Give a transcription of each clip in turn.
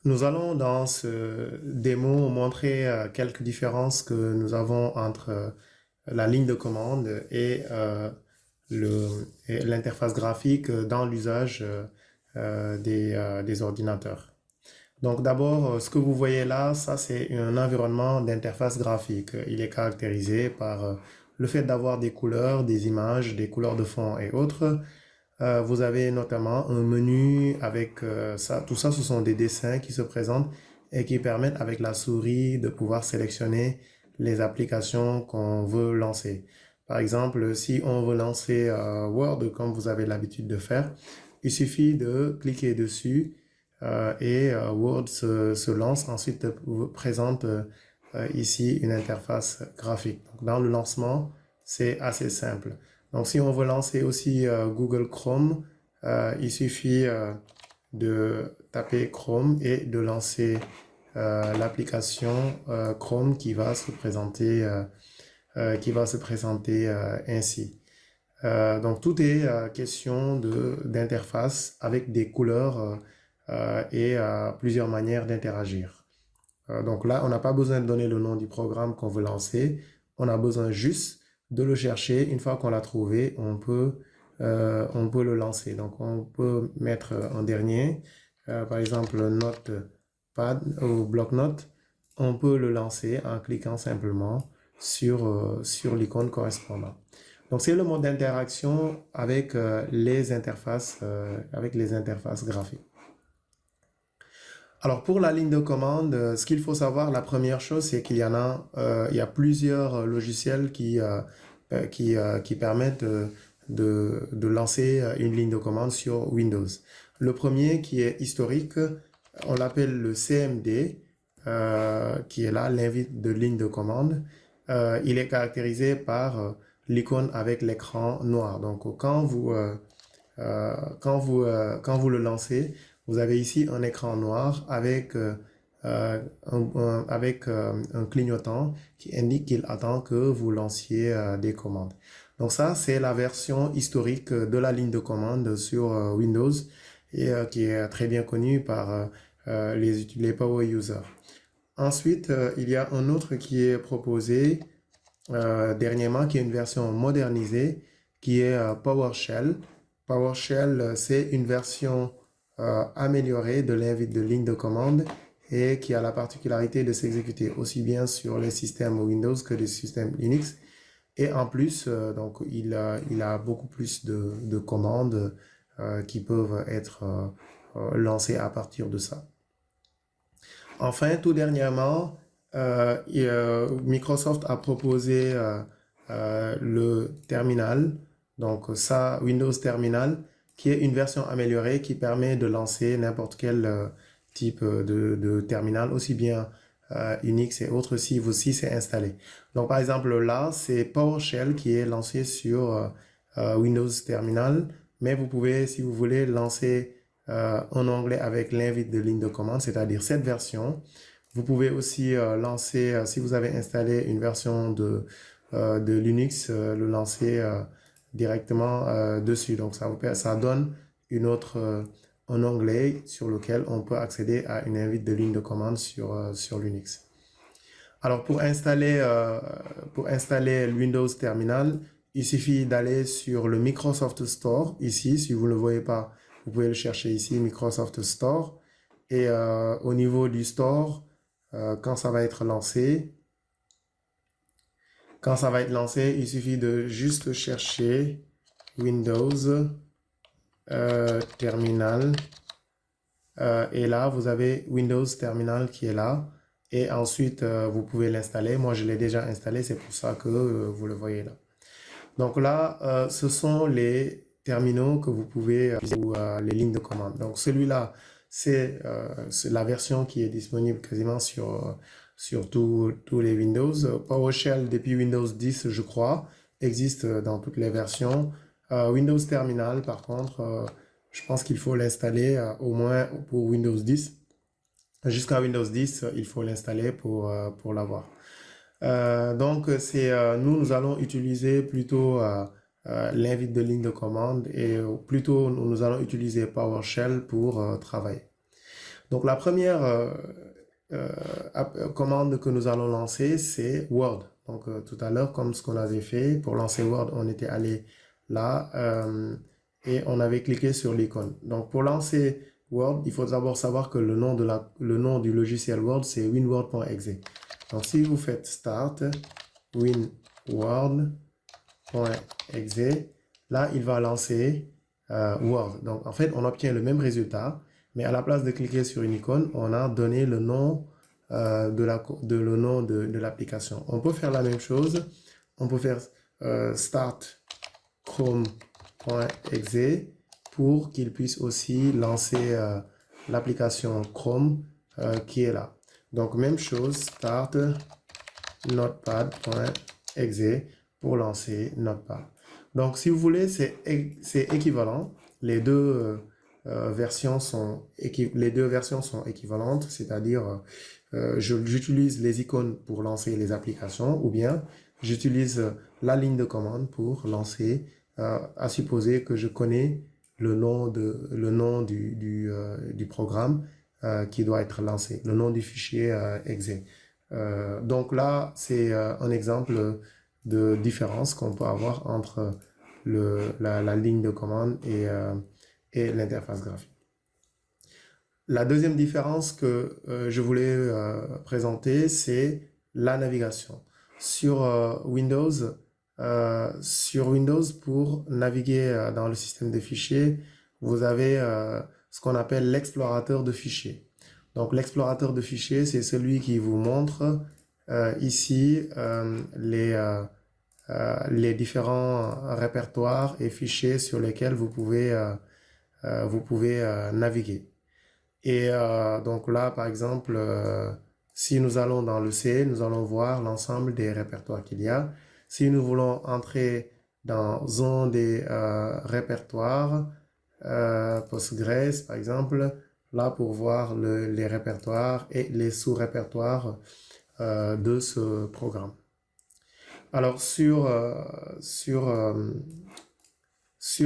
Nous allons dans ce démo montrer quelques différences que nous avons entre la ligne de commande et l'interface graphique dans l'usage des ordinateurs. Donc d'abord, ce que vous voyez là, ça c'est un environnement d'interface graphique. Il est caractérisé par le fait d'avoir des couleurs, des images, des couleurs de fond et autres. Vous avez notamment un menu avec ça. Tout ça, ce sont des dessins qui se présentent et qui permettent avec la souris de pouvoir sélectionner les applications qu'on veut lancer. Par exemple, si on veut lancer Word comme vous avez l'habitude de faire, il suffit de cliquer dessus et Word se lance. Ensuite, vous présente ici une interface graphique. Donc, dans le lancement, c'est assez simple. Donc, si on veut lancer aussi Google Chrome, il suffit de taper Chrome et de lancer l'application Chrome qui va se présenter ainsi. Donc, tout est question d'interface avec des couleurs et plusieurs manières d'interagir. Donc là, on n'a pas besoin de donner le nom du programme qu'on veut lancer. On a besoin juste de le chercher. Une fois qu'on l'a trouvé, on peut le lancer. Donc, on peut mettre en dernier, par exemple, Notepad ou bloc-notes. On peut le lancer en cliquant simplement sur l'icône correspondante. Donc, c'est le mode d'interaction avec les interfaces graphiques. Alors pour la ligne de commande, ce qu'il faut savoir, la première chose, c'est il y a plusieurs logiciels qui permettent de lancer une ligne de commande sur Windows. Le premier qui est historique, on l'appelle le CMD, qui est là, l'invite de ligne de commande. Il est caractérisé par l'icône avec l'écran noir. Donc quand vous le lancez, vous avez ici un écran noir avec un clignotant qui indique qu'il attend que vous lanciez des commandes. Donc ça, c'est la version historique de la ligne de commande sur Windows et qui est très bien connue par les power users. Ensuite, il y a un autre qui est proposé dernièrement, qui est une version modernisée, qui est PowerShell. PowerShell, c'est une version améliorée de l'invite de ligne de commande et qui a la particularité de s'exécuter aussi bien sur les systèmes Windows que les systèmes Linux. Et en plus, donc, il a beaucoup plus de commandes qui peuvent être lancées à partir de ça. Enfin, tout dernièrement, Microsoft a proposé le terminal, donc ça, Windows Terminal, qui est une version améliorée qui permet de lancer n'importe quel type de terminal, aussi bien Unix et autres si c'est installé. Donc par exemple là, c'est PowerShell qui est lancé sur Windows Terminal, mais vous pouvez, si vous voulez, lancer un onglet avec l'invite de ligne de commande, c'est-à-dire cette version. Vous pouvez aussi lancer, si vous avez installé une version de Linux, le lancer directement dessus. Donc ça donne un onglet sur lequel on peut accéder à une invite de ligne de commande sur Linux. Alors pour installer Windows Terminal, il suffit d'aller sur le Microsoft Store. Ici, si vous ne le voyez pas, vous pouvez le chercher ici, Microsoft Store. Et au niveau du store, quand ça va être lancé, il suffit de juste chercher Windows Terminal. Et là, vous avez Windows Terminal qui est là. Et ensuite, vous pouvez l'installer. Moi, je l'ai déjà installé, c'est pour ça que vous le voyez là. Donc là, ce sont les terminaux que vous pouvez, ou les lignes de commande. Donc celui-là, c'est la version qui est disponible quasiment sur tous les Windows. PowerShell depuis Windows 10, je crois, existe dans toutes les versions. Windows Terminal, par contre, je pense qu'il faut l'installer au moins pour Windows 10. Jusqu'à Windows 10, il faut l'installer pour l'avoir. Donc, nous allons utiliser plutôt l'invite de ligne de commande et plutôt nous allons utiliser PowerShell pour travailler. Donc la première commande que nous allons lancer, c'est Word. Donc tout à l'heure, comme ce qu'on avait fait, pour lancer Word, on était allé là et on avait cliqué sur l'icône. Donc pour lancer Word, il faut d'abord savoir que le nom du logiciel Word, c'est winword.exe. Donc si vous faites Start, winword.exe, là, il va lancer Word. Donc en fait, on obtient le même résultat, mais à la place de cliquer sur une icône, on a donné le nom de l'application. On peut faire la même chose. On peut faire start chrome.exe pour qu'il puisse aussi lancer l'application Chrome qui est là. Donc même chose, start notepad.exe pour lancer Notepad. Donc si vous voulez, c'est équivalent. Les deux versions sont équivalentes, c'est-à-dire j'utilise les icônes pour lancer les applications ou bien j'utilise la ligne de commande pour lancer, à supposer que je connais le nom du programme qui doit être lancé, le nom du fichier exe. Donc là, c'est un exemple de différence qu'on peut avoir entre la ligne de commande et l'interface graphique. La deuxième différence que je voulais présenter, c'est la navigation. Sur Windows, pour naviguer dans le système de fichiers, vous avez ce qu'on appelle l'explorateur de fichiers. Donc l'explorateur de fichiers, c'est celui qui vous montre ici les différents répertoires et fichiers sur lesquels vous pouvez naviguer. Et donc là, par exemple, si nous allons dans le C, nous allons voir l'ensemble des répertoires qu'il y a. Si nous voulons entrer dans un des répertoires, Postgres par exemple, là pour voir les répertoires et les sous-répertoires de ce programme. Alors sur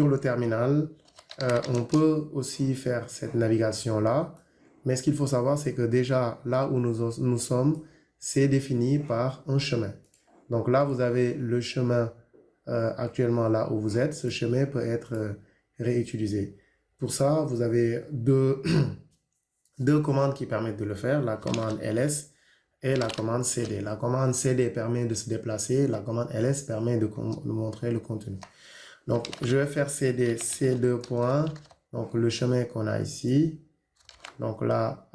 le terminal, on peut aussi faire cette navigation-là, mais ce qu'il faut savoir, c'est que déjà là où nous sommes, c'est défini par un chemin. Donc là, vous avez le chemin actuellement là où vous êtes. Ce chemin peut être réutilisé. Pour ça, vous avez deux commandes qui permettent de le faire, la commande ls et la commande cd. La commande cd permet de se déplacer, la commande ls permet de montrer le contenu. Donc, je vais faire cd c2 points, donc le chemin qu'on a ici. Donc là,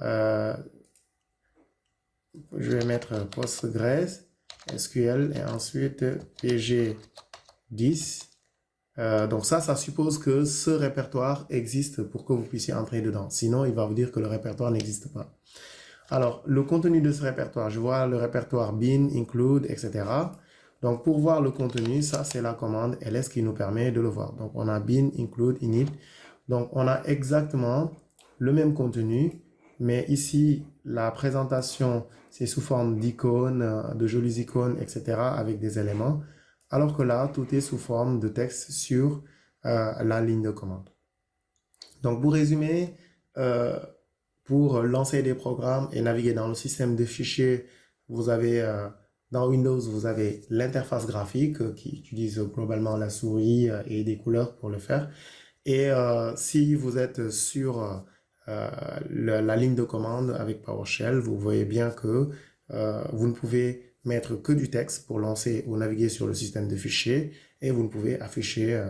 je vais mettre Postgres, SQL et ensuite pg10. Donc ça suppose que ce répertoire existe pour que vous puissiez entrer dedans. Sinon, il va vous dire que le répertoire n'existe pas. Alors, le contenu de ce répertoire, je vois le répertoire bin, include, etc. Donc, pour voir le contenu, ça, c'est la commande ls qui nous permet de le voir. Donc, on a bin, include, init. Donc, on a exactement le même contenu, mais ici, la présentation, c'est sous forme d'icônes, de jolies icônes, etc. avec des éléments. Alors que là, tout est sous forme de texte sur la ligne de commande. Donc, pour résumer, pour lancer des programmes et naviguer dans le système de fichiers, vous avez dans Windows, vous avez l'interface graphique qui utilise globalement la souris et des couleurs pour le faire. Et si vous êtes sur la ligne de commande avec PowerShell, vous voyez bien que vous ne pouvez mettre que du texte pour lancer ou naviguer sur le système de fichiers et vous ne pouvez afficher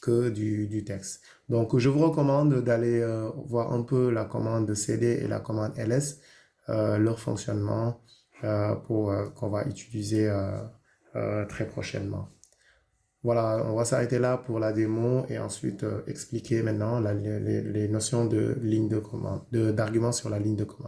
que du texte. Donc, je vous recommande d'aller voir un peu la commande cd et la commande ls, leur fonctionnement qu'on va utiliser très prochainement. Voilà, on va s'arrêter là pour la démo et ensuite expliquer maintenant les notions de ligne de commande, d'arguments sur la ligne de commande.